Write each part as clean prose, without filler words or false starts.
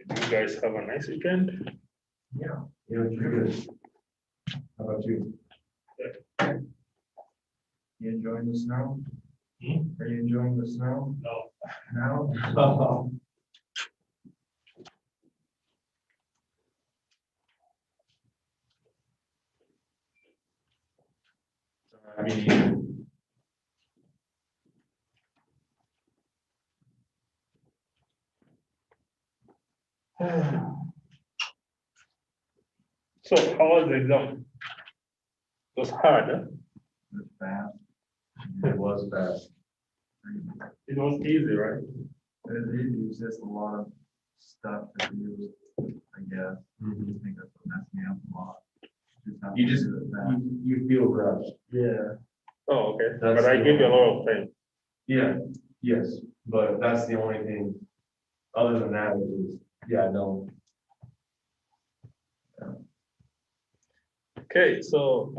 You guys have a nice weekend. Yeah, pretty good. How about you? You enjoying the snow? Are you enjoying the snow? No. No? I mean, So how was the exam? It was hard. Huh? it was fast. It was fast. It was easy, right? It's just a lot of stuff to do, I guess. I think that's what messed me up a lot. You just, you feel rushed. Yeah. Oh, okay. That's But I the gave you a only- lot of time. Yeah, yes, but that's the only thing. Other than that, it was, yeah, no. Okay, so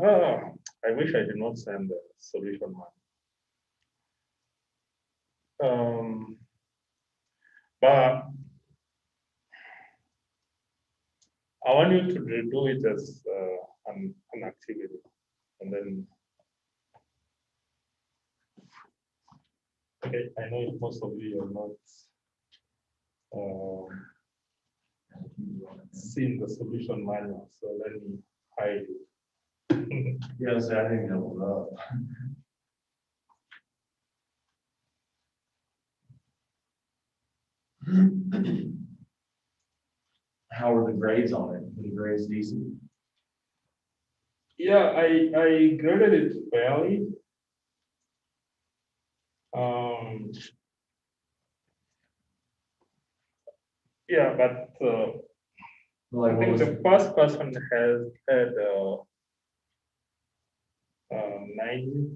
I wish I did not send the solution one. But I want you to do it as an activity, and then. Okay, I know most of you are not seen the solution manual, so let me hide it. Yes, I think that was up. How are the grades on it? Were the grades decent? Yeah, I graded it fairly. Yeah, but I Like, what think was, the first person had 90,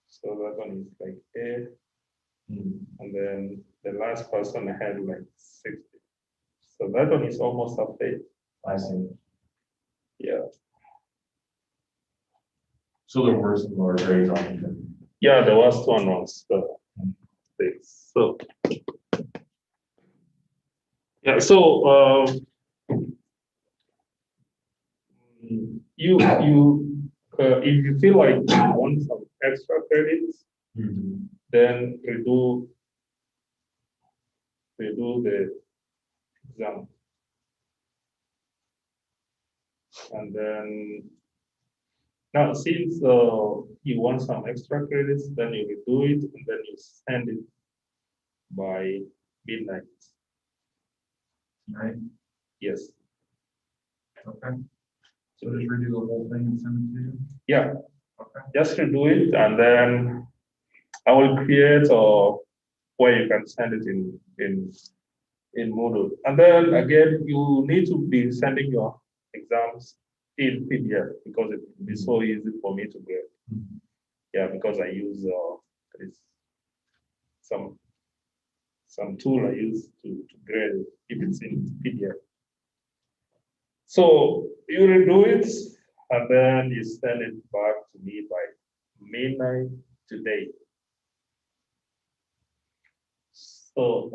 so that one is like A, and then the last person had like 60. So that one is almost up there. I see. Yeah. So there were some lower grades on it. Yeah, the worst one was this. So yeah, so if you feel like you want some extra credits, then redo the exam. And then now since you want some extra credits, then you redo it and then you send it by midnight. Right? Yes. Okay. So just redo the whole thing and send it to you? Yeah. Okay. Just redo it and then I will create a where you can send it in Moodle. And then again, you need to be sending your exams in PDF because it will be so easy for me to grade. Yeah, because I use this some tool I use to grade it if it's in PDF. So you redo it and then you send it back to me by midnight today. So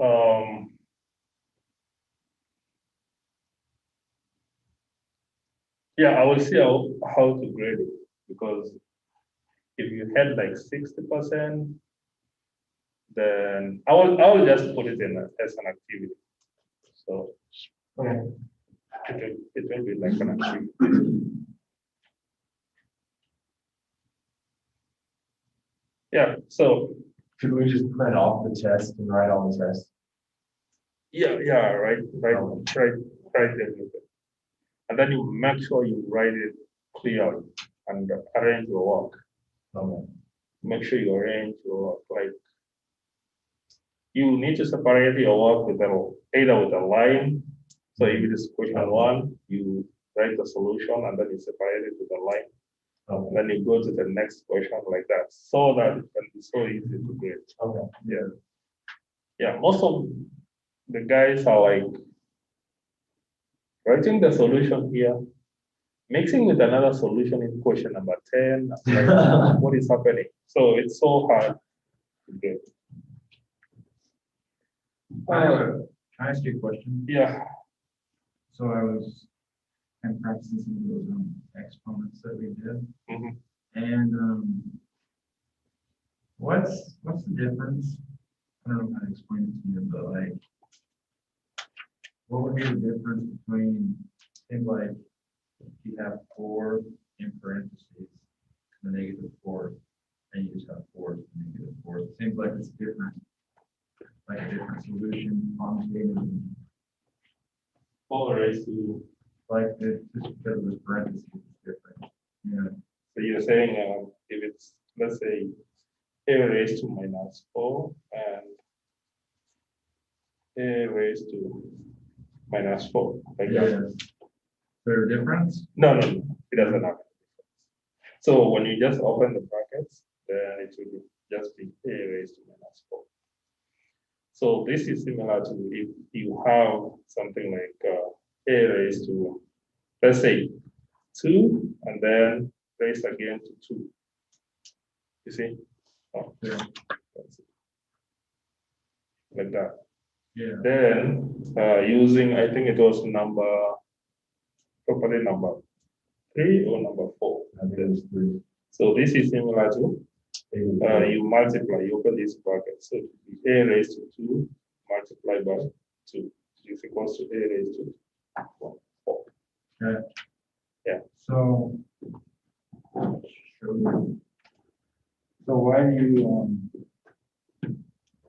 yeah, I will see how to grade it because if you had like 60%, then I will just put it in as an activity. So Okay. it will be like an activity. Yeah, so Should we just print off the test and write on the test? yeah, right there. And then you make sure you write it clearly and arrange your work. Okay. Make sure you arrange your work like you need to separate your work with either with a line. So if it is question one, you write the solution and then you separate it with a line. Okay. Then you go to the next question like that, so that it can be so easy to grade. Okay. Yeah. Yeah, most of the guys are like writing the solution here, mixing with another solution in question number 10. Like, what is happening? So it's so hard to get. Can I ask you a question? Yeah. So I was kind of practicing some of those exponents that we did. Mhm. And what's the difference? I don't know how to explain it to you, but like, what would be the difference between things like if you have 4 in parentheses, the -4, and you just have 4 to the -4? It seems like it's different, like a different solution on the table. 4 raised to, Like just because of the parentheses, it's different. Yeah. so you're saying if it's, let's say, a raised to -4 and a raised to -4. Like that. Yeah. There a difference? No, it doesn't have a difference. So when you just open the brackets, then it will just be a raised to -4. So this is similar to if you have something like a raised to, let's say, 2, and then raised again to 2. You see? Oh, Yeah. that's it. Like that. Yeah. Then using, I think it was property number 3 or number 4. I think it was 3. So this is similar to you multiply, you open this bracket. So it will be a raised to 2 multiplied by 2 is equals to a raised to 4. Okay. Yeah. So why do you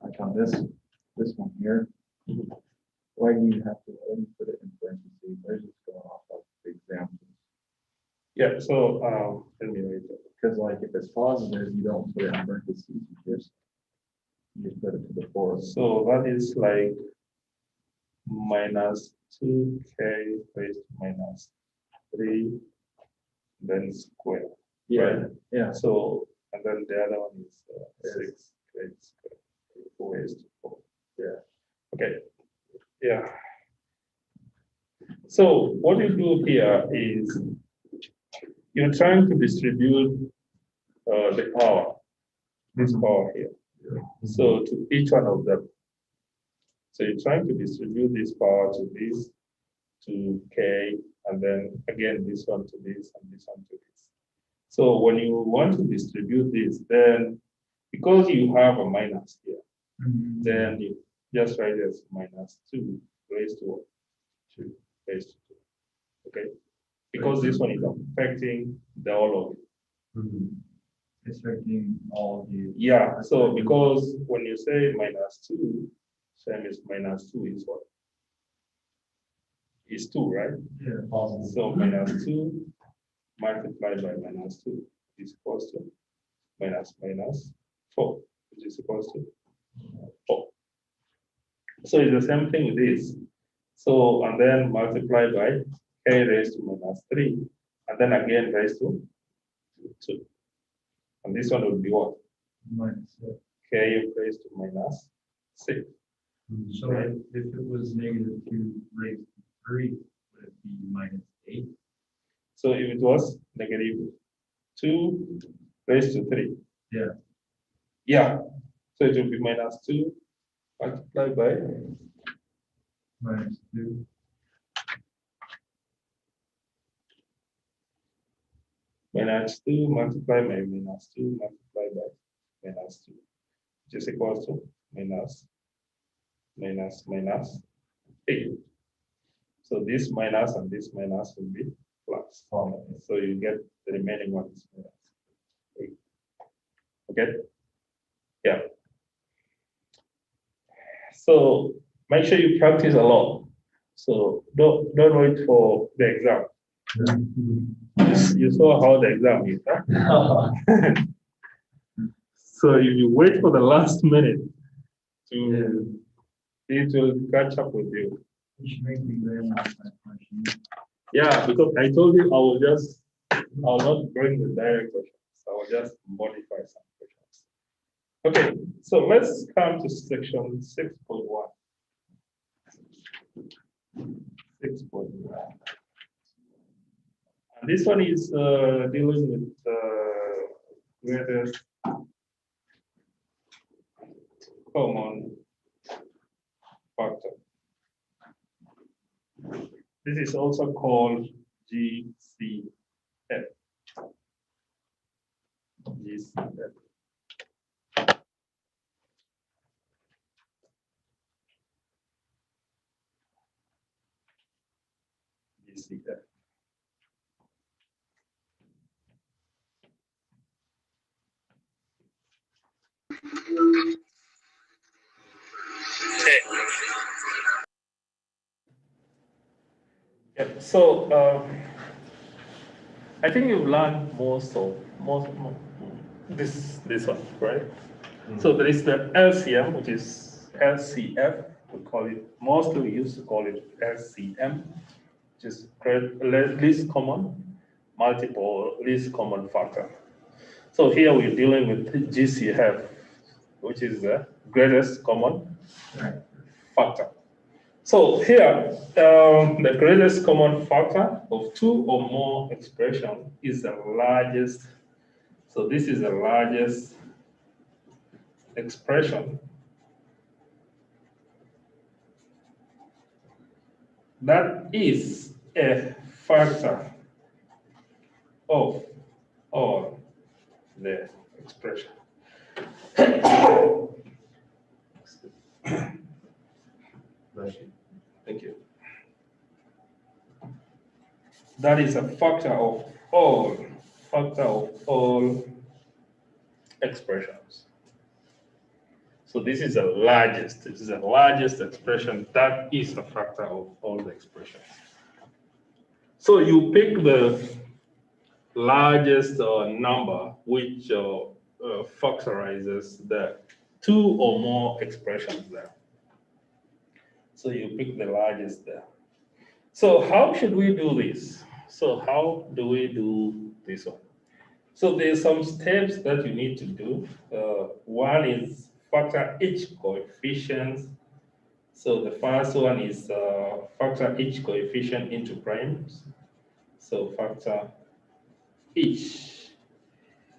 like on this one here? Mhm. Why do you have to put it in parentheses? They're just going off of the examples. Yeah, so let me write it. Because like if it's positive, you don't put it in parentheses. You just put it to the 4. So that is like minus 2k raised to minus 3, then square. Yeah. Right? Yeah. So, and then the other one is 6k square raised to 4. Yeah. Okay. Yeah. So what you do here is you're trying to distribute the power, this power here. So to each one of them. So you're trying to distribute this power to this, to k, and then again this one to this, and this one to this. So when you want to distribute this, then because you have a minus here, then you just write as -2 raised to 2 raised to 2. Okay? Because this one is affecting the all of it. It's affecting all of you. Yeah, so because when you say -2, same as -2 is what? Is 2, right? Yeah. So -2 multiplied by -2 is equals to -4, which is equals to 4. So it's the same thing with this. So, and then multiply by k raised to -3, and then again raised to 2. And this one would be what? -6. K raised to -6. So if it was -2 raised to 3, would it be -8? So if it was -2 raised to 3. Yeah. Yeah. So it will be -2 multiplied by -2. -2 multiplied by -2 multiplied by -2, which is equals to -8. So this minus and this minus will be plus. So you get the remaining one is -8. Okay? Yeah. So make sure you practice a lot. So don't wait for the exam. You saw how the exam is, huh? So if you wait for the last minute it will catch up with you. You should make the exam last question. Yeah, because I told you I'll not bring the direct questions. I will just modify some questions. Okay, so let's come to section 6.1. 6.1. And this one is dealing with greatest common factor. This is also called GCF. GCF. GCF. Yeah, so I think you've learned most this one, right? So there is the LCM, which is LCF. We call it, mostly we used to call it LCM, which is least common multiple least common factor. So here we're dealing with GCF, which is the greatest common factor. So here, the greatest common factor of two or more expression is the largest. So this is the largest expression that is a factor of all the expression. Thank you. That is a factor of all expressions. So this is the largest. This is the largest expression that is a factor of all the expressions. So you pick the largest number which factorizes the two or more expressions there. So you pick the largest there. So how should we do this? So how do we do this one? So there's some steps that you need to do. One is factor each coefficient. So the first one is factor each coefficient into primes. So factor each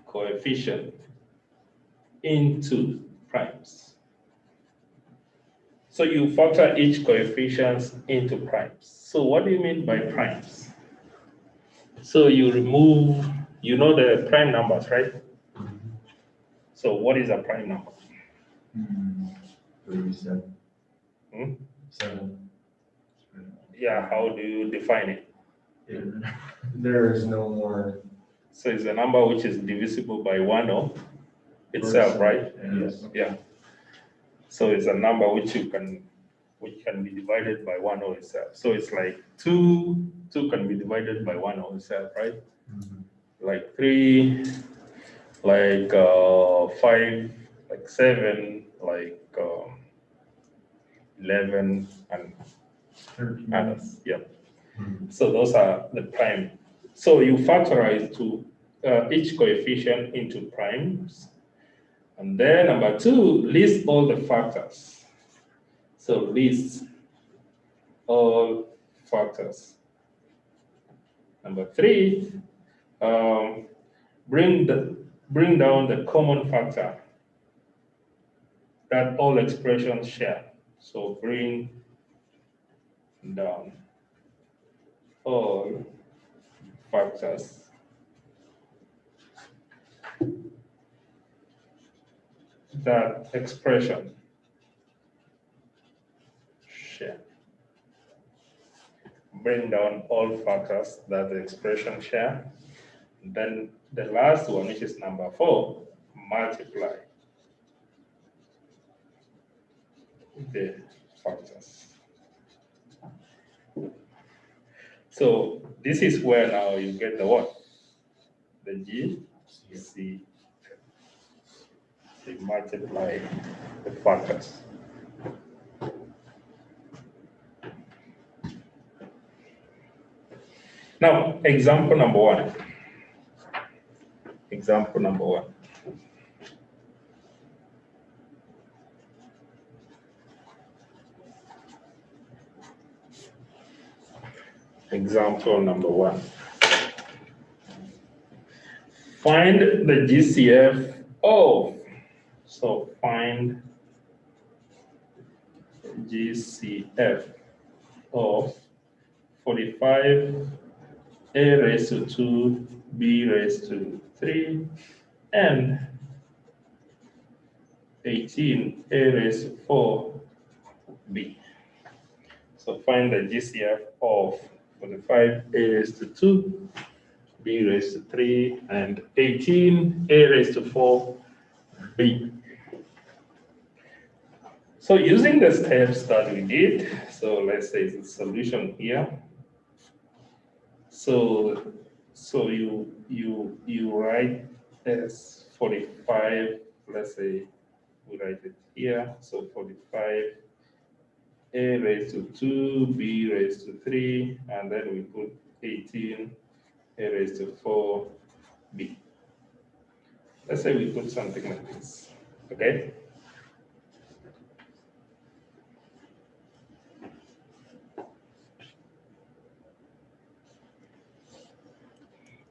coefficient into primes. So you factor each coefficient into primes. So what do you mean by primes? So you remove, you know the prime numbers, right? So what is a prime number? 37. Hmm? 7. Yeah, how do you define it? There is no more. So it's a number which is divisible by 1 or itself, right? Yes. Yeah. So it's a number which can be divided by 1 or itself. So it's like 2 can be divided by 1 or itself, right? Like 3, like 5, like 7, like 11, and 13. others. Yeah. So those are the prime. So you factorize to each coefficient into primes. And then number 2, list all the factors. So list all factors. Number 3, bring down the common factor that all expressions share. So bring down all factors that expression share. Bring down all factors that the expression share. And then the last one, which is number 4, multiply the factors. So this is where now you get the what? The G, C. You multiply the factors. Now, example number 1. Example number 1. Example number 1. Find the GCF of, so find GCF of 45, a raised to 2, b raised to 3, and 18, a raised to 4, b. So find the GCF of 45, a raised to 2, b raised to 3, and 18, a raised to 4, b. So using the steps that we did, so let's say the solution here. So you write as 45, let's say we write it here. So 45, a raised to 2, b raised to 3, and then we put 18, a raised to 4, b. Let's say we put something like this, okay?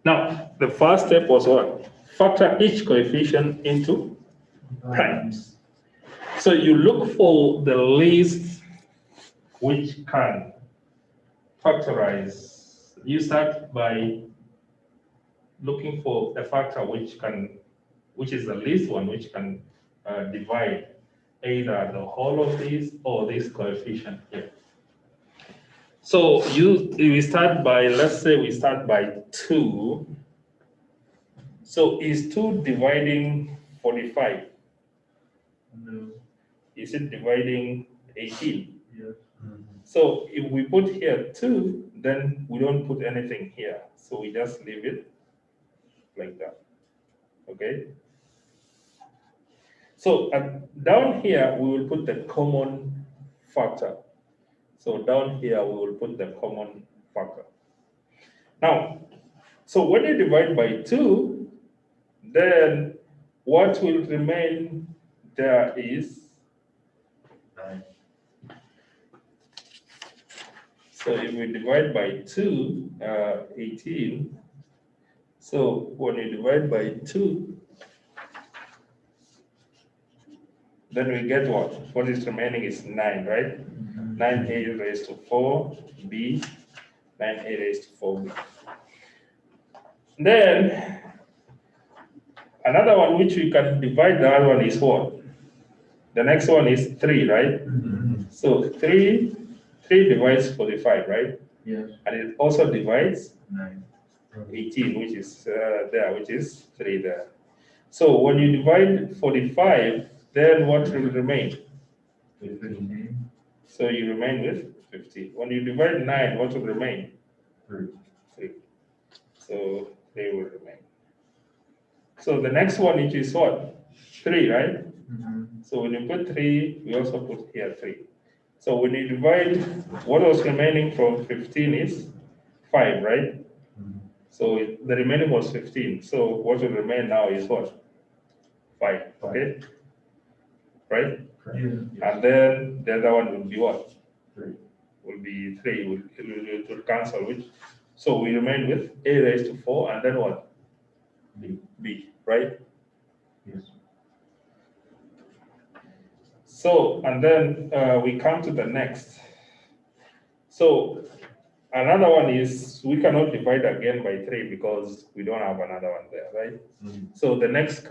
Now, the first step was what? Factor each coefficient into primes. So you look for the least which can factorize. You start by looking for a factor which is the least one, which can divide either the whole of this or this coefficient here. So we start by, let's say we start by 2. So is 2 dividing 45? No. Is it dividing 18? Yes. So if we put here 2, then we don't put anything here. So we just leave it like that. Okay? So down here, we will put the common factor. So down here, we will put the common factor. Now, so when you divide by 2, then what will remain there is 9. So if we divide by 2, 18, so when you divide by 2, then we get what? What is remaining is 9, right? 9a raised to 4b, 9a raised to 4b. Then, another one which we can divide the other one is what? The next one is 3, right? So 3 divides 45, right? Yes. And it also divides 9. 18, which is there, which is 3 there. So when you divide 45, then what will remain? 15. So you remain with 50. When you divide 9, what will remain? 3. 3. So 3 will remain. So the next one, which is what? 3, right? So when you put 3, we also put here 3. So when you divide, what was remaining from 15 is 5, right? So the remaining was 15. So what will remain now is what? 5, okay? Right? Yeah. And then the other one will be what? 3. Will be 3. It will cancel, which, so we remain with a raised to 4, and then what? B, right? Yes. So, and then we come to the next. So, another one is we cannot divide again by 3 because we don't have another one there, right? So, the next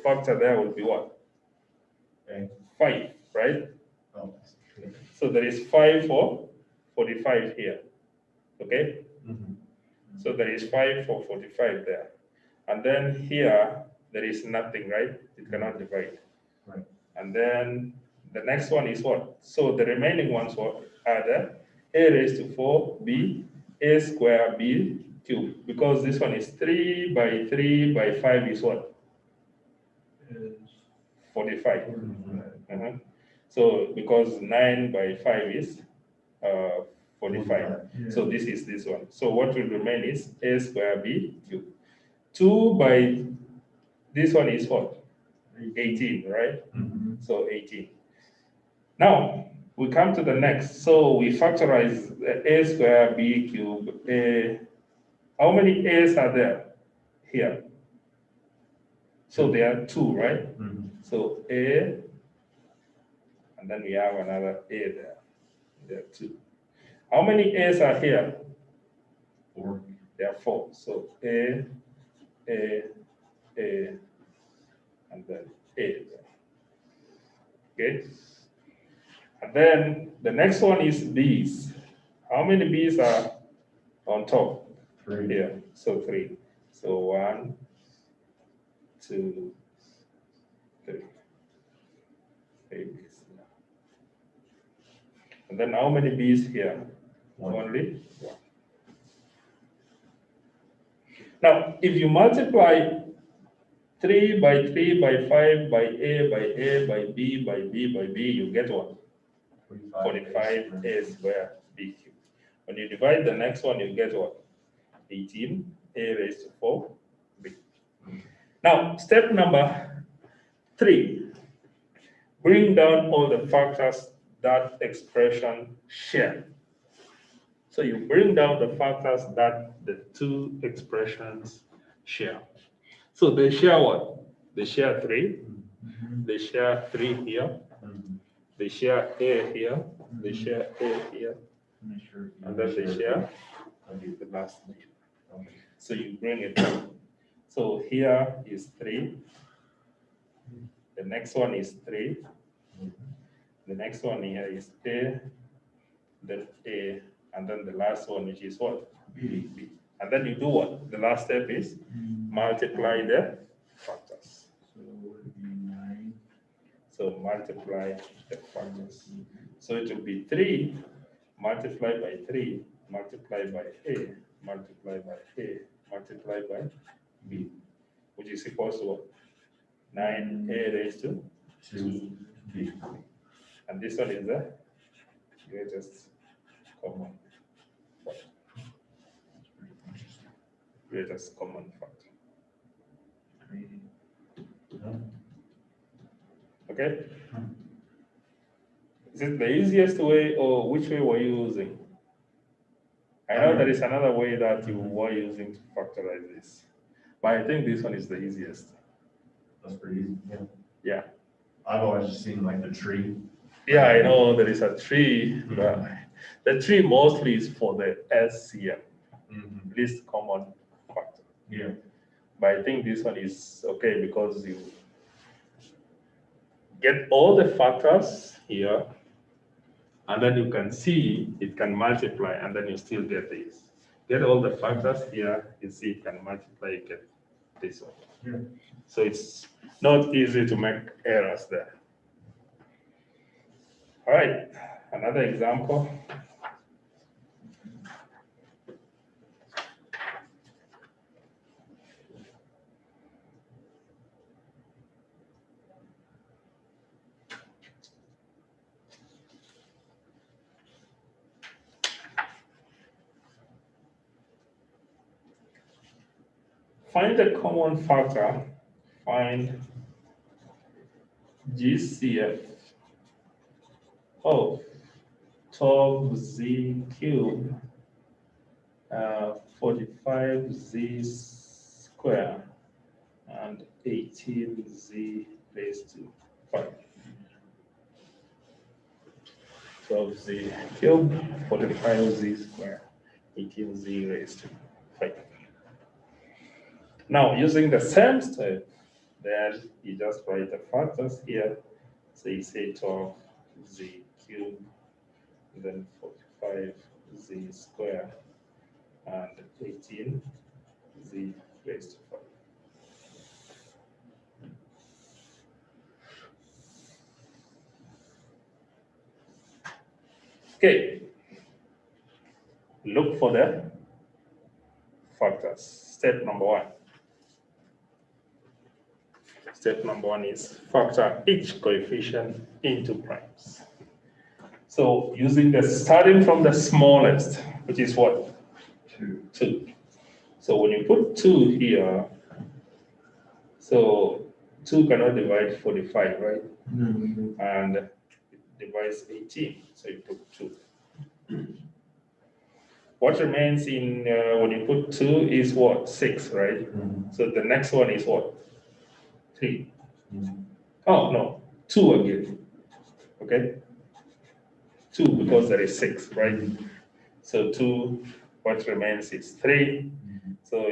factor there will be what? Okay. 5, right? Oh. So, there is 5 for 45 here, okay? So, there is 5 for 45 there. And then here, there is nothing, right? It cannot divide. Right. And then the next one is what? So the remaining ones are the a raised to 4b, a square b cubed. Because this one is 3 by 3 by 5 is what? Is 45. So because 9 by 5 is 45. Yeah. So this is this one. So what will remain is a square b cubed. 2 by this one is what? 18, right? So 18. Now, we come to the next. So we factorize a square b cube. How many a's are there here? So there are 2, right? So a, and then we have another a there. There are 2. How many A's are here? 4. There are 4. So A, and then A. Okay. And then the next one is B's. How many B's are on top? 3. Here. So 3. So 1, 2, 3. And then how many B's here? 1. Only 1. Now, if you multiply 3 by 3 by 5 by A by A by B by B by B, you get what? 45 A squared B cubed. When you divide the next one, you get what? 18 A raised to 4 B. Now, step number 3. Bring down all the factors that expression share. So you bring down the factors that the two expressions share. So they share what? They share 3. They share 3 here. They share A here. They share A here. And then they share the last name. So you bring it down. So here is 3. The next one is 3. The next one here is A, then A, and then the last one, which is what? B. And then you do what? The last step is multiply the factors. So it would be 9. So multiply the factors. So it will be 3 multiplied by 3 multiplied by A multiplied by A multiplied by B, which is equal to what? 9A raised to 2B. And this one is the greatest common factor. Greatest common factor. Okay? Is it the easiest way, or which way were you using? I know there is another way that you were using to factorize this, but I think this one is the easiest. That's pretty easy. Yeah. I've always just seen like the tree. Yeah, I know there is a tree, but the tree mostly is for the SCM, least common factor. Yeah. But I think this one is okay because you get all the factors here, and then you can see it can multiply, and then you still get this. Get all the factors here, you see it can multiply, you get this one. Yeah. So it's not easy to make errors there. All right, another example. Find the common factor, find GCF of 12z cubed, 45z square, and 18z raised to 5. 12z cubed, 45z square, 18z raised to 5. Now, using the same step, then you just write the factors here. So you say 12z cubed, then 45z square, and 18z raised to 5. Okay, look for the factors. Step number 1. Step number 1 is factor each coefficient into primes. So using starting from the smallest, which is what? 2. So when you put 2 here, so 2 cannot divide 45, right? And it divides 18, so you put 2. What remains in when you put 2 is what? 6, right? So the next one is what? 3. Oh, no, 2 again. Okay? 2 because there is 6, right? So 2, what remains is 3. So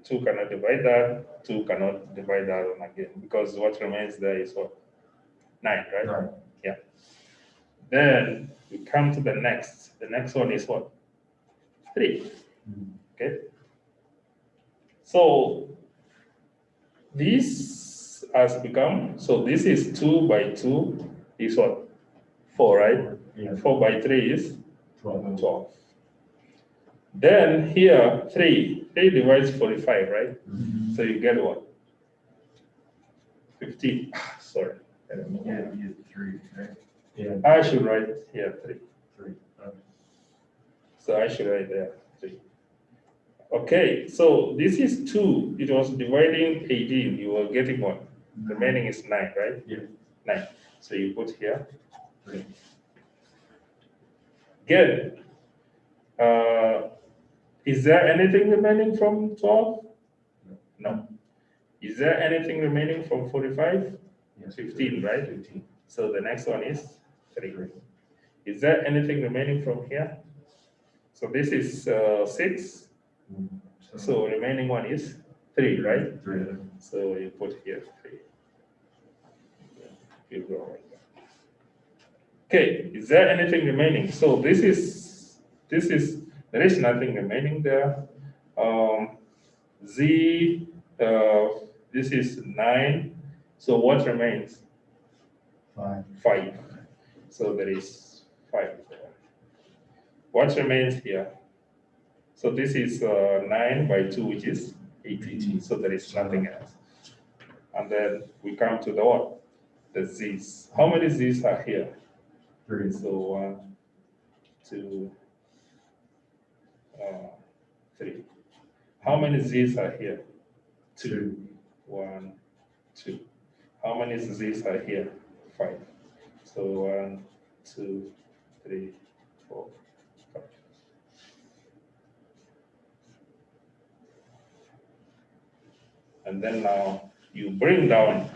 2 cannot divide that, 2 cannot divide that one again, because what remains there is what? 9, right? Right. Yeah. Then we come to the next. The next one is what? 3. Okay. So this has become, so this is 2 by 2 is what? 4, right? Yeah. 4 by 3 is 12. 12. Then here, 3 divides 45, right? So you get what? 15. Sorry. I don't know. Yeah, you get 3, right? Yeah. I should write here 3. 3. Okay. So I should write there 3. Okay, so this is 2. It was dividing 18. You were getting what? Remaining is 9, right? Yeah. 9. So you put here. 3. Again, is there anything remaining from 12? No. Is there anything remaining from 45? Yes. 15, right? 15. So the next one is 3. Is there anything remaining from here? So this is 6. So remaining one is 3, right? 3. So you put here 3. You go like that. Okay, is there anything remaining? So there is nothing remaining there. Z, this is 9. So what remains? 5. 5. So there is 5 there. What remains here? So this is 9 by 2, which is 18. So there is nothing else. And then we come to the what? The z's. How many z's are here? 3. So 1, 2, 3. How many z's are here? 2. 1, 2. How many z's are here? 5. So 1, 2, 3, 4, 5. And then now you bring down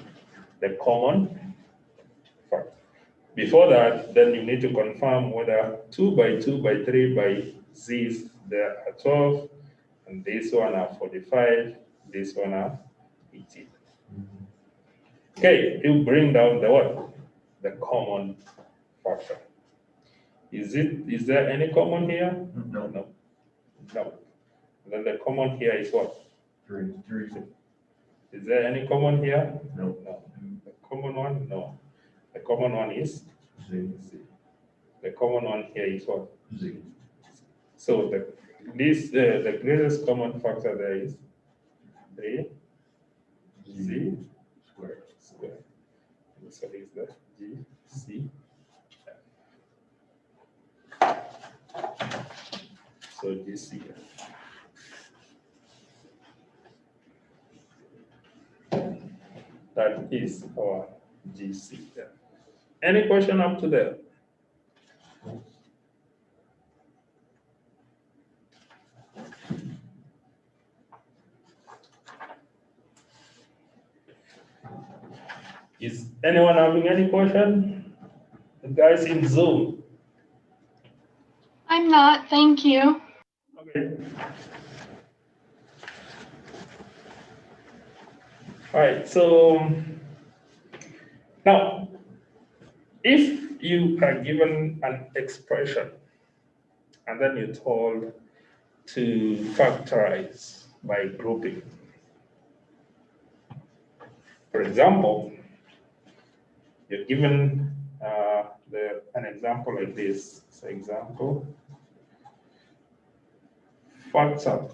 the common factor. Before that, then you need to confirm whether 2 by 2 by 3 by z's there are 12, and this one are 45, this one are 18. Okay, you bring down the what? The common factor. Is there any common here? No. No. No. Then the common here is what? 3. 3. Is there any common here? No. No. The common one? No. The common one is Z. Z. The common one here is what? Z. So the greatest common factor there is 3 Z Square. squared. So is the G C F. So GCF. That is our GCF. Any question up to there? Is anyone having any question? The guys in Zoom. I'm not, thank you. Okay. All right, so now, if you are given an expression and then you're told to factorize by grouping, for example, you're given an example like this. So example, factor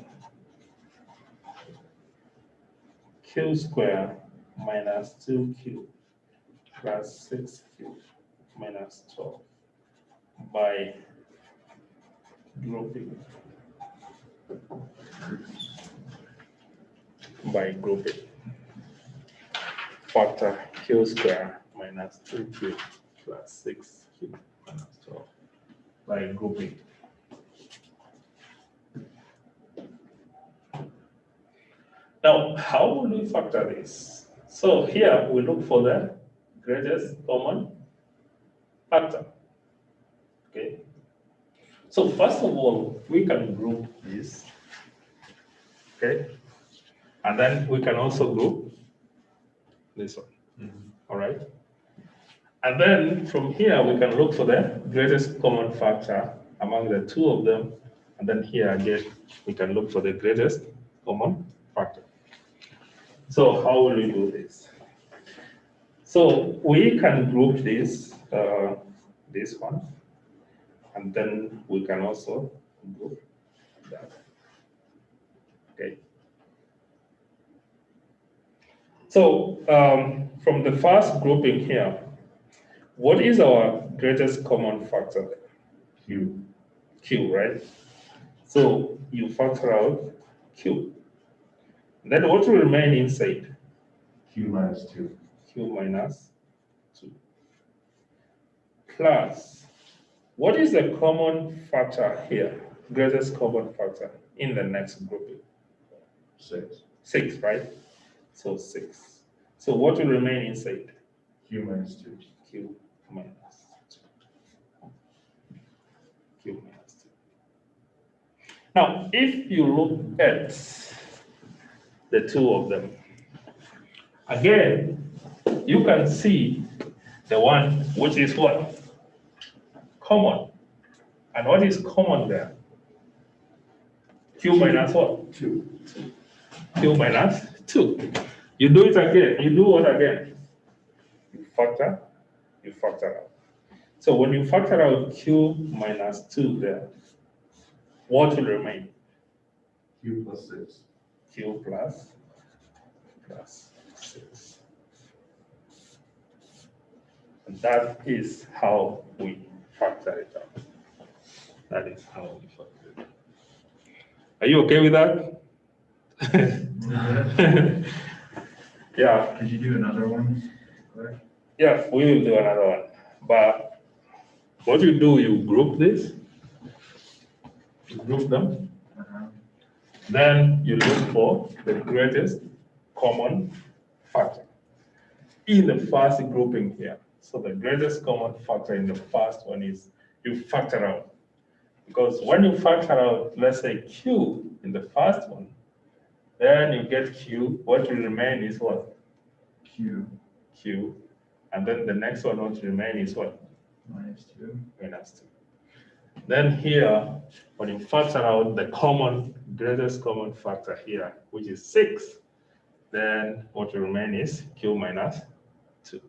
q squared minus 2q plus 6q minus 12 by grouping. Factor q squared minus 2q plus 6q minus 12 by grouping. Now, how will we factor this? So here we look for the greatest common factor. Okay. So first of all, we can group this, okay? And then we can also group this one, all right? And then from here, we can look for the greatest common factor among the two of them. And then here again, we can look for the greatest common factor. So how will we do this? So we can group this, this one, and then we can also group that. Okay. So from the first grouping here, what is our greatest common factor? Q. Q, right? So you factor out Q. Then what will remain inside? Q minus 2. Q minus 2. Plus, what is the common factor here? Greatest common factor in the next grouping? 6. 6, right? So 6. So what will remain inside? Q minus 2. Q minus 2. Q minus 2. Now, if you look at the two of them, again, you can see the one which is what? Common. And what is common there? Q minus what? 2. Q minus 2. You do it again. You do what again? You factor out. So when you factor out Q minus 2 there, what will remain? Q plus 6. Q plus 6. And that is how we factor it out. That is how we factor it out. Are you okay with that? Yeah. Could you do another one? Yeah, we will do another one. But what you do, you group this, you group them, then you look for the greatest common factor in the first grouping here. So the greatest common factor in the first one is you factor out. Because when you factor out, let's say Q in the first one, then you get Q. What will remain is what? Q. Q. And then the next one, what will remain is what? Minus 2. Minus 2. Then here, when you factor out the greatest common factor here, which is 6, then what will remain is Q minus 2.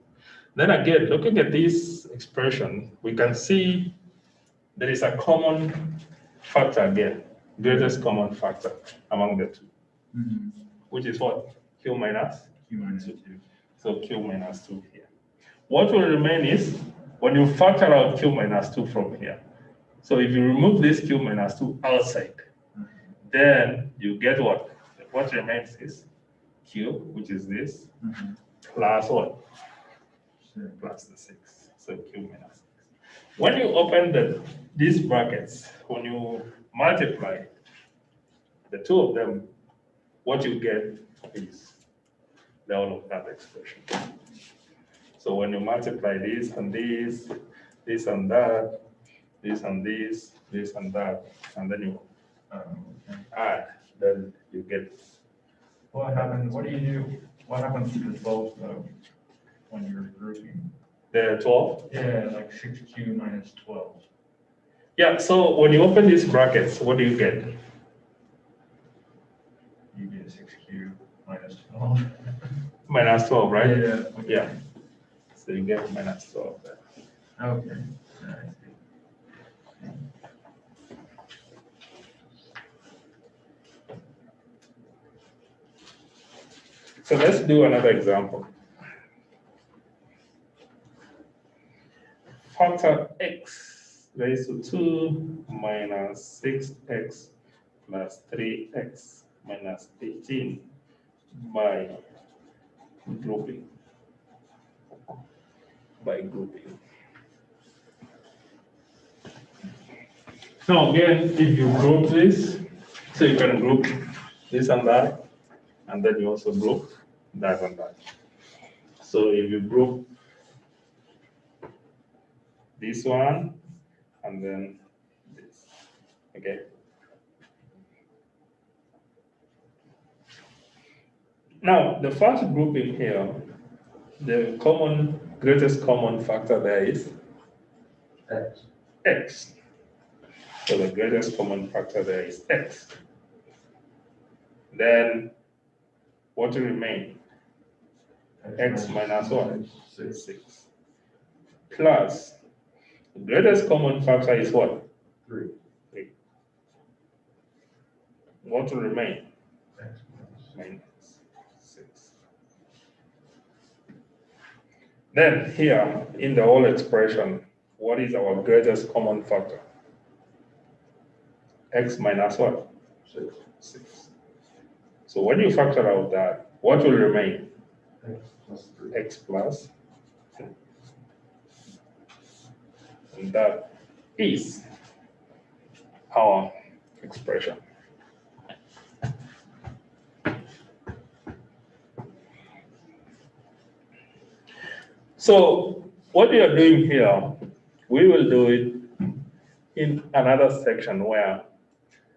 Then again, looking at this expression, we can see there is a common factor again, greatest common factor among the two, which is what? Q minus? Q minus 2. So Q minus 2 here. What will remain is, when you factor out Q minus 2 from here, so if you remove this Q minus 2 outside, then you get what? What remains is Q, which is this, plus what? Plus the 6. So Q minus 6. When you open these brackets, when you multiply the two of them, what you get is the all of that expression. So when you multiply this and this, this and that, this and this, this and that, and then you add, then you get. What happens? What do you do? What happens to the 12 though when you're grouping? The 12? Yeah, like 6Q minus 12. Yeah, so when you open these brackets, what do you get? You get 6Q minus 12. Minus 12, right? Yeah. Okay. Yeah. So you get minus 12 there. Okay. So let's do another example. Factor x raised to 2 minus 6x plus 3x minus 18 by grouping. Now again, if you group this, so you can group this and that, and then you also group that and that. So if you group this one, and then this. Okay. Now, the first grouping here, the greatest common factor there is X. x. So the greatest common factor there is x. Then what will remain? X minus what? 6. Plus, the greatest common factor is what? 3. 3. What will remain? X Minus 6. Then here in the whole expression, what is our greatest common factor? X minus what? 6. 6. So when you factor out that, what will remain? X plus 3. X plus 3. And that is our expression. So what we are doing here, we will do it in another section where,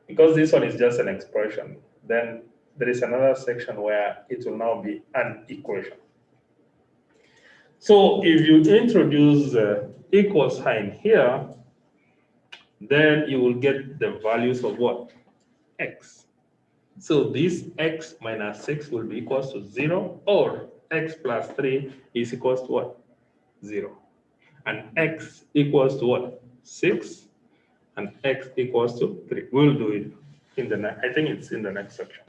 because this one is just an expression, then there is another section where it will now be an equation. So if you introduce the equal sign here, then you will get the values of what? X. So this x minus 6 will be equals to 0, or x plus 3 is equals to what? 0. And x equals to what? 6, and x equals to 3. We'll do it in the next, I think it's in the next section.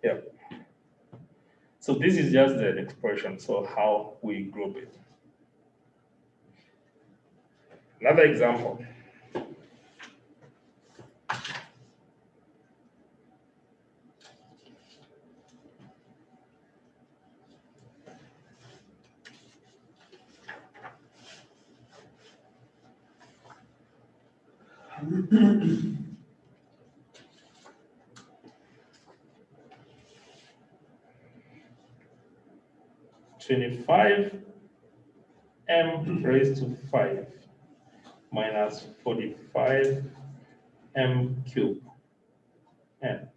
Yeah. So this is just the expression, so how we group it. Another example. (25) m raised to 5 minus 45 m cubed n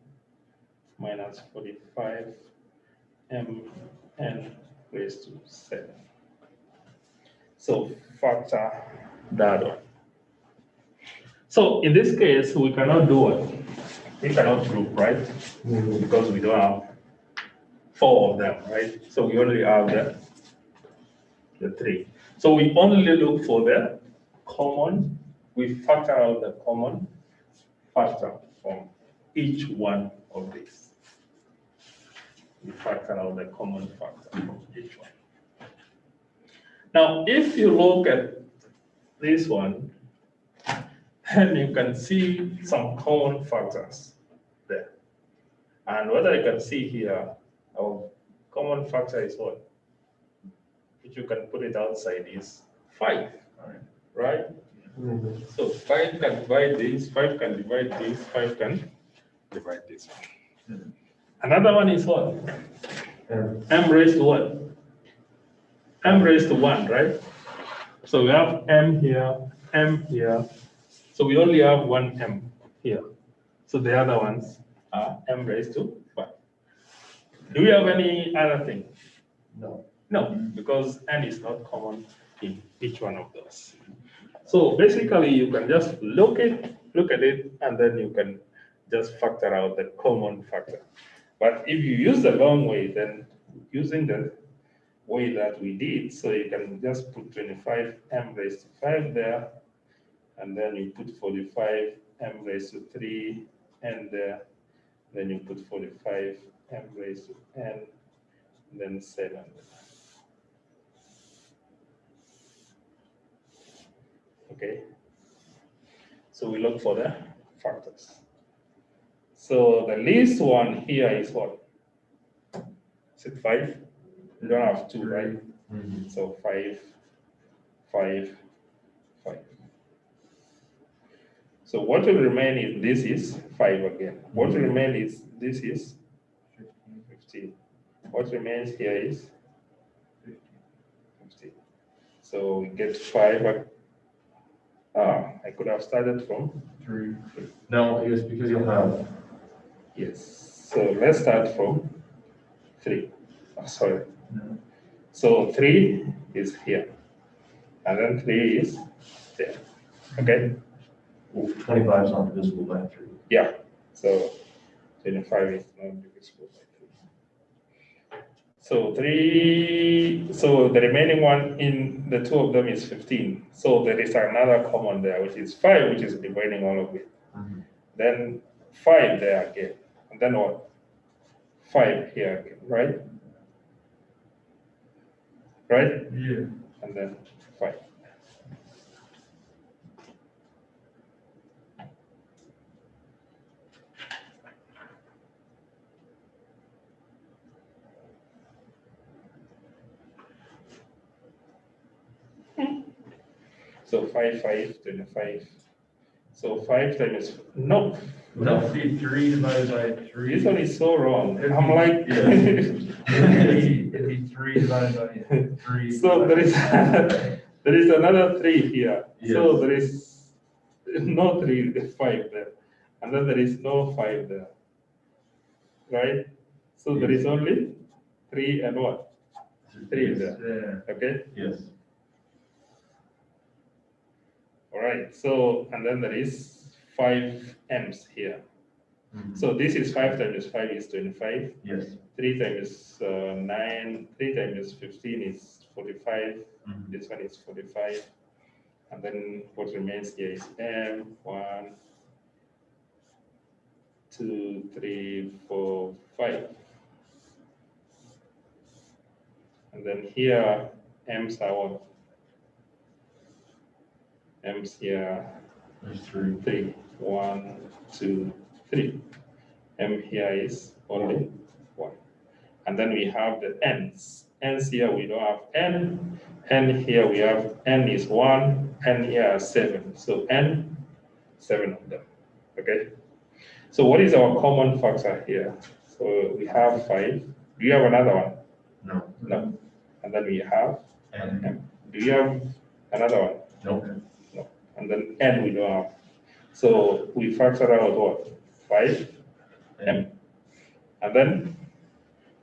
minus 45 m n raised to 7. So factor that one. So in this case, we cannot do what? We cannot group, right? Because we don't have 4 of them, right? So we only have the 3. So we only look for the common, we factor out the common factor from each one of these. We factor out the common factor from each one. Now, if you look at this one, then you can see some common factors there. And what I can see here, our common factor is what? If you can put it outside, is 5, right? Mm-hmm. So 5 can divide this, 5 can divide this, 5 can divide this one. Mm-hmm. Another one is what? M raised to what? M raised to 1, right? So we have M here, M here. So we only have one M here. So the other ones are M raised to 5. Do we have any other thing? No. No, because N is not common in each one of those. So basically, you can just look at it, and then you can just factor out the common factor. But if you use the long way, then using the way that we did, so you can just put 25 m raised to 5 there, and then you put 45 m raised to 3 n there, then you put 45 m raised to n, then 7. Okay, so we look for the factors. So the least one here is what? Is it 5? You don't have 2, right? Mm-hmm. So 5, 5, 5. So what will remain is this is 5 again. What will remain is this is 15. What remains here is 15. So we get 5. I could have started from 3. No, it's because you'll have, Yes. So let's start from 3. Oh, sorry. no, So 3 is here, and then 3 is there. Okay? 25 is not divisible by 3. Yeah. So 25 is not divisible by 3. So 3, so the remaining one in the two of them is 15. So there is another common there, which is 5, which is dividing all of it. Then 5 there again. And then what? 5 here again, right? Right? Yeah. And then 5. So 5, 5, 25. So 5 times, no, Would that be 3 divided by 3? this one is so wrong. I'm like, It'd be 3 divided by 3. so there is, there is another 3 here. So Yes. there is no 3, 5 there. And then there is no 5 there. Right? So there is only 3 and what? 3 there. Okay? Yes. All right. So, and then there is 5 m's here. So this is 5 times 5 is 25. Yes. 3 times 9, 3 times 15 is 45. This one is 45. And then what remains here is m, 1, 2, 3, 4, 5. And then here, m's are what? M's here, There's 3. 3. 1, 2, 3. M here is only 1. And then we have the n's. N's here we don't have n. N here we have n is 1. N here is 7. So n, 7 of them. Okay? So what is our common factor here? So we have 5. Do you have another one? No. No. And then we have And m. Do you have another one? no. No. And then n we don't have. So we factor out what? 5 m. And then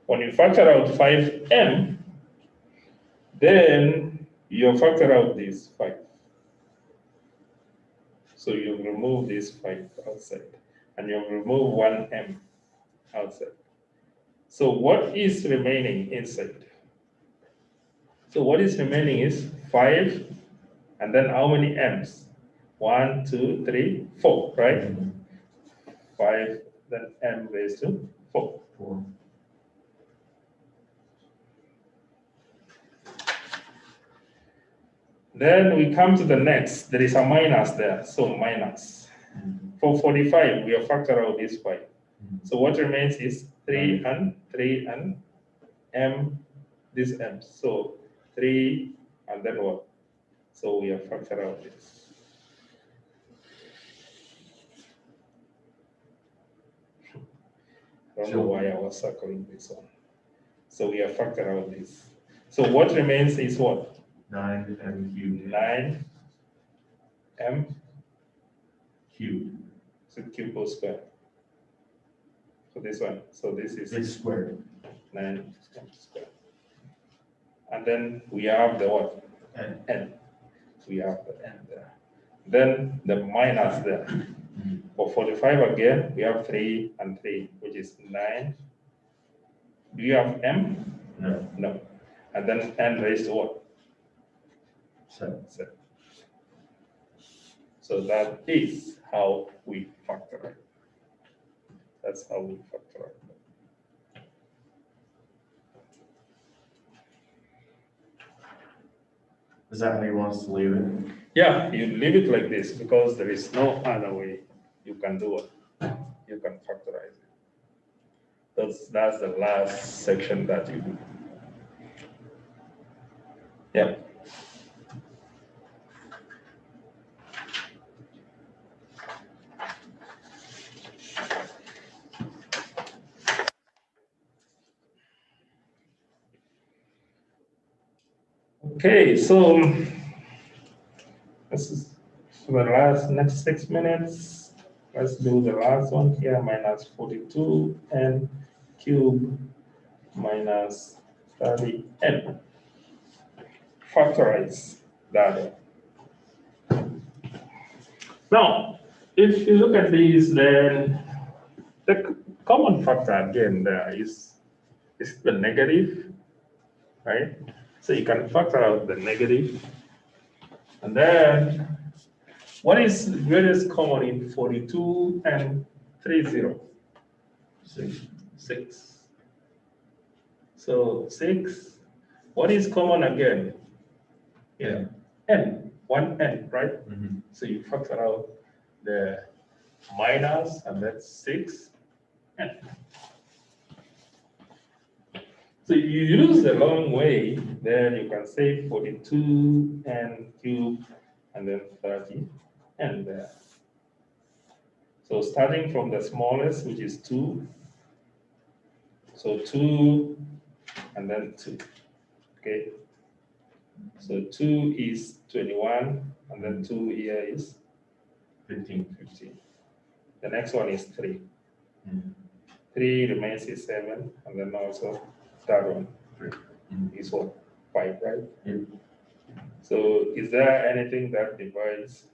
when you factor out 5m, then you factor out this 5. So you remove this 5 outside, and you remove 1m outside. So what is remaining inside? So what is remaining is 5, and then how many m's? 1, 2, 3, 4, right? 5, then m raised to 4. 4. Then we come to the next. There is a minus there, so minus. For 45, we have factored out this 5. So what remains is 3 and m, this m. So 3 and then what? So we have factored out this. I don't know why I was circling this one. So we have factored out this. So what remains is what? 9m cubed. 9 m Cubed. so cube whole square. So this one. So this is It's squared. 9 m square. And then we have the what? N. N. We have the n there. Then the minus there. For 45 again, we have 3 and 3, which is 9. Do you have m? No. No. And then n raised to what? 7. 7. So that is how we factor it. That's how we factor it. Is that how you want us to leave it? Yeah, you leave it like this because there is no other way you can do it. You can factorize it. That's the last section that you do. Yeah. Okay, so this is for the next 6 minutes. Let's do the last one here, minus 42n cube minus 30n. Factorize that. Now, if you look at these, then the common factor again there is the negative, right? So you can factor out the negative. And then, what is the greatest common in 42 and 30? 6. So 6. What is common again? Yeah, n, 1n, right? So you factor out the minus, and that's 6. n. So you use the long way, then you can say 42 n cubed, and then 30 n there. So starting from the smallest, which is 2, so 2 and then 2, okay? So 2 is 21, and then 2 here is 15. The next one is 3. 3 remains is 7, and then also third one is what? 5, right? So is there anything that divides?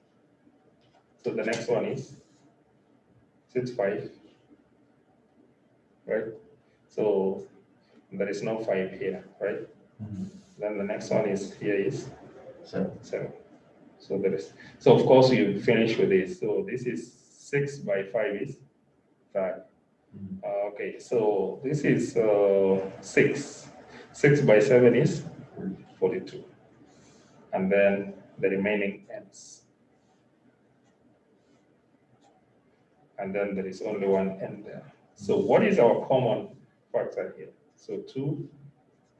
So the next one is 5, right? So there is no 5 here, right? Then the next one is here is 7. So there is. So of course you finish with this. So this is 6 by 5 is 5. Okay, so this is 6. 6 by 7 is 42. And then the remaining n's. And then there is only one n there. So what is our common factor here? So 2,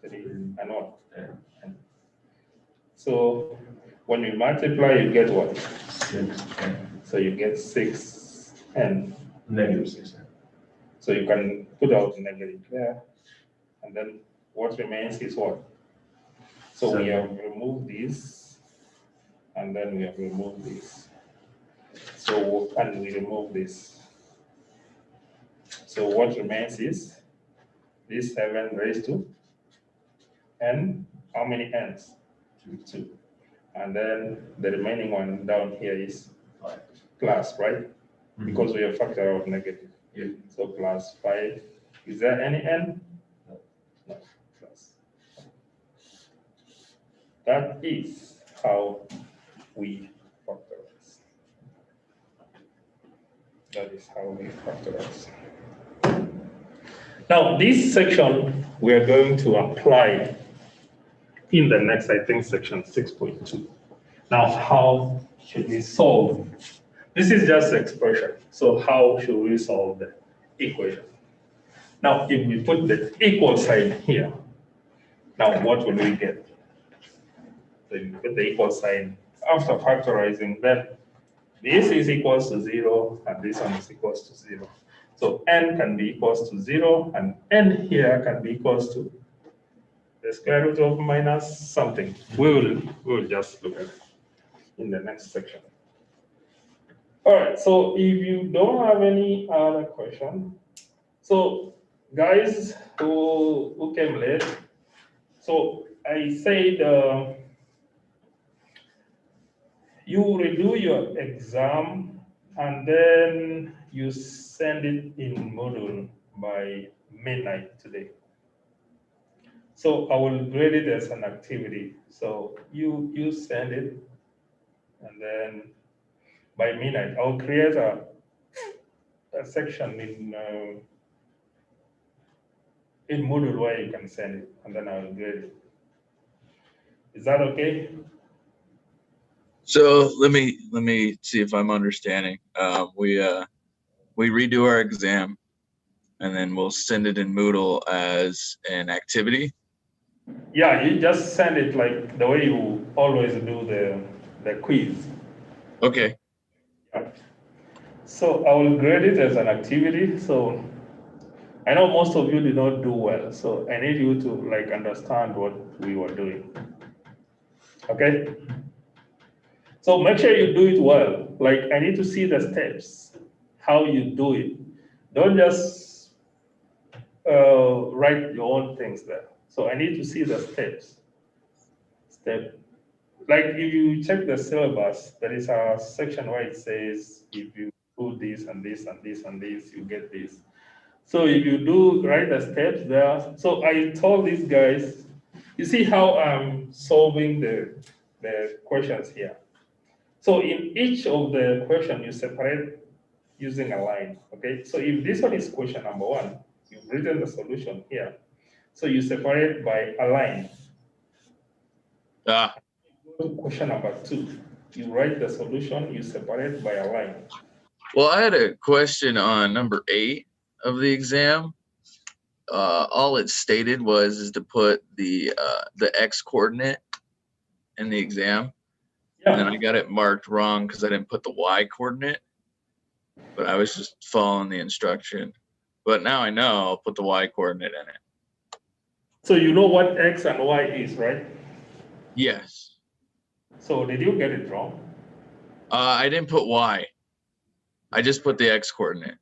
3, and what? N. So when you multiply, you get what? 6. So you get 6n. Negative 6n. So you can put out negative there. And then what remains is what? So we have removed this, and then we have removed this. So, and we remove this. So what remains is this 7 raised to n. How many n's? 2. And then the remaining one down here is plus, right? Because we have factor out negative. So plus 5. Is there any n? No. Plus. That is how we factorize. That is how we factorize. Now, this section we are going to apply in the next, I think, section 6.2. Now, how should we solve? This is just expression. So how should we solve the equation? Now, if we put the equal sign here, now what will we get? So you put the equal sign after factorizing, then this is equals to 0, and this one is equals to 0. So n can be equals to 0, and n here can be equals to the square root of minus something. We will just look at it in the next section. All right, so if you don't have any other question, so guys who came late, so I said you redo your exam and then you send it in Moodle by midnight today. So I will grade it as an activity. So you send it, and then by midnight, I'll create a section in Moodle where you can send it, and then I'll grade it. Is that okay? So let me see if I'm understanding. We redo our exam, and then we'll send it in Moodle as an activity. Yeah, you just send it like the way you always do the quiz. Okay. Yeah. So I will grade it as an activity. So I know most of you did not do well, so I need you to like understand what we were doing. Okay? So make sure you do it well. Like, I need to see the steps, how you do it. Don't just write your own things there. So I need to see the steps. Like if you check the syllabus, there is a section where it says if you do this and this and this and this, you get this. So if you do write the steps there, so I told these guys, you see how I'm solving the questions here. So in each of the question, you separate using a line, okay? So if this one is question number one, you've written the solution here. So you separate by a line. Ah, Go to question number two, you write the solution, you separate by a line. well, I had a question on number 8 of the exam. All it stated is to put the x coordinate in the exam, and then I Yeah, got it marked wrong because I didn't put the y coordinate. But I was just following the instruction. But now I know I'll put the y coordinate in it. so you know what X and Y is, right? Yes. So did you get it wrong? I didn't put y. I just put the x coordinate.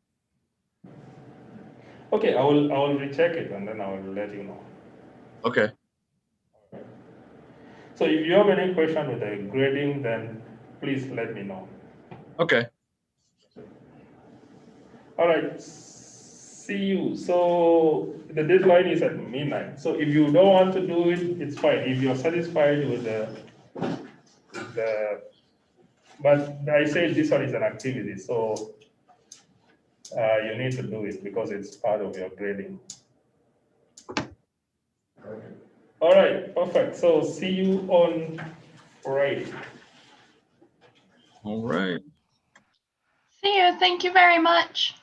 Okay, I will recheck it and then I will let you know. Okay. So if you have any question with the grading, then please let me know. Okay. All right, see you. So the deadline is at midnight. So if you don't want to do it, it's fine. If you're satisfied with but I say this one is an activity, so you need to do it because it's part of your grading. All right, perfect. So see you on Friday. All right. See you. Thank you very much.